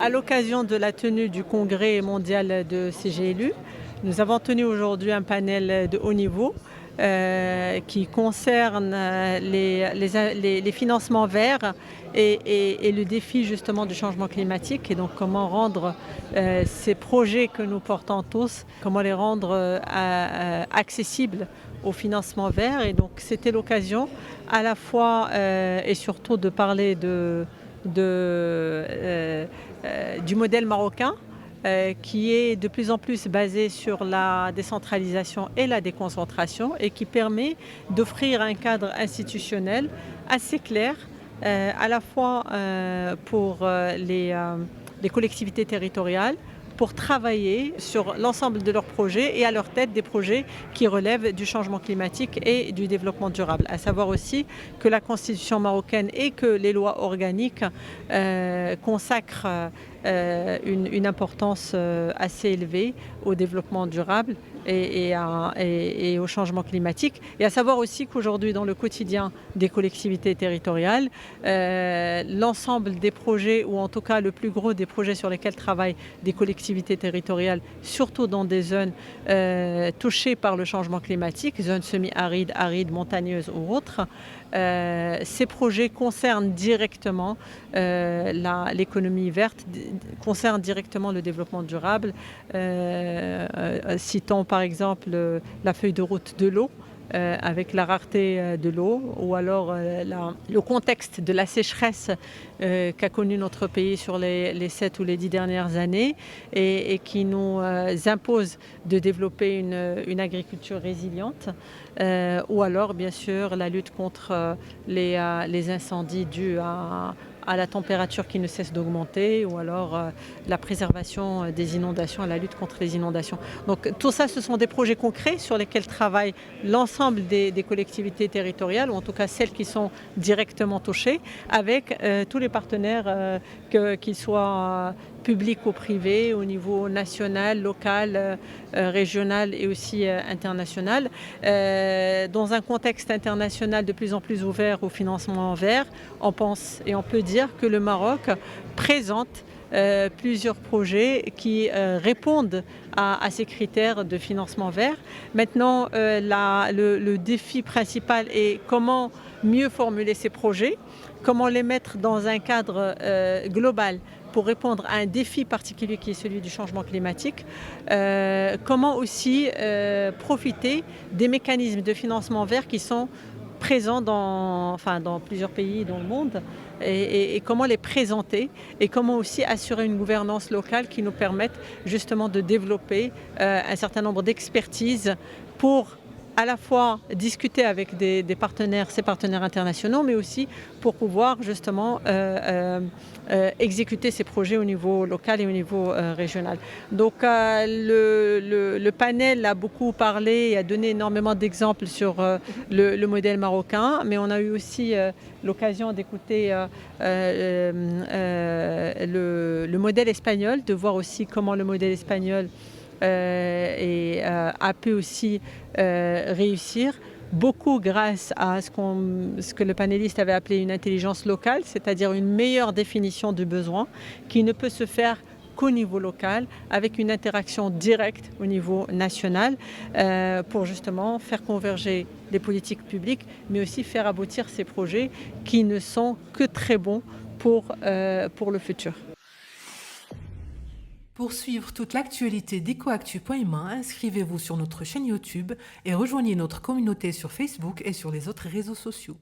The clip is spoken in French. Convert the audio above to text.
À l'occasion de la tenue du congrès mondial de CGLU, nous avons tenu aujourd'hui un panel de haut niveau qui concerne les financements verts et le défi justement du changement climatique et donc comment rendre ces projets que nous portons tous, comment les rendre accessibles au financement vert. Et donc c'était l'occasion à la fois et surtout de parler du modèle marocain qui est de plus en plus basé sur la décentralisation et la déconcentration et qui permet d'offrir un cadre institutionnel assez clair à la fois pour les collectivités territoriales pour travailler sur l'ensemble de leurs projets et à leur tête des projets qui relèvent du changement climatique et du développement durable. À savoir aussi que la Constitution marocaine et que les lois organiques consacrent une importance assez élevée au développement durable et au changement climatique. Et à savoir aussi qu'aujourd'hui, dans le quotidien des collectivités territoriales, l'ensemble des projets, ou en tout cas le plus gros des projets sur lesquels travaillent des collectivités territoriales, surtout dans des zones touchées par le changement climatique, zones semi-arides, arides, montagneuses ou autres, ces projets concernent directement l'économie verte, concernent directement le développement durable. Citons par exemple la feuille de route de l'eau, avec la rareté de l'eau, ou alors le contexte de la sécheresse qu'a connu notre pays sur les 7 ou les 10 dernières années et qui nous impose de développer une agriculture résiliente, ou alors bien sûr la lutte contre les incendies dus à la température qui ne cesse d'augmenter, ou alors la préservation des inondations, la lutte contre les inondations. Donc tout ça, ce sont des projets concrets sur lesquels travaillent l'ensemble des collectivités territoriales, ou en tout cas celles qui sont directement touchées, avec tous les partenaires, qu'ils soient publics ou privés, au niveau national, local, régional et aussi international. Dans un contexte international de plus en plus ouvert au financement vert, on pense et on peut dire que le Maroc présente plusieurs projets qui répondent à ces critères de financement vert. Maintenant, le défi principal est comment mieux formuler ces projets, comment les mettre dans un cadre global pour répondre à un défi particulier qui est celui du changement climatique, comment aussi profiter des mécanismes de financement vert qui sont présents dans plusieurs pays dans le monde, et comment les présenter et comment aussi assurer une gouvernance locale qui nous permette justement de développer un certain nombre d'expertises pour à la fois discuter avec des partenaires, ces partenaires internationaux, mais aussi pour pouvoir justement exécuter ces projets au niveau local et au niveau régional. Donc le panel a beaucoup parlé et a donné énormément d'exemples sur le modèle marocain, mais on a eu aussi l'occasion d'écouter le modèle espagnol, de voir aussi comment le modèle espagnol a pu aussi réussir, beaucoup grâce à ce que le panéliste avait appelé une intelligence locale, c'est-à-dire une meilleure définition du besoin qui ne peut se faire qu'au niveau local, avec une interaction directe au niveau national, pour justement faire converger les politiques publiques, mais aussi faire aboutir ces projets qui ne sont que très bons pour le futur. Pour suivre toute l'actualité d'EcoActu.ma, inscrivez-vous sur notre chaîne YouTube et rejoignez notre communauté sur Facebook et sur les autres réseaux sociaux.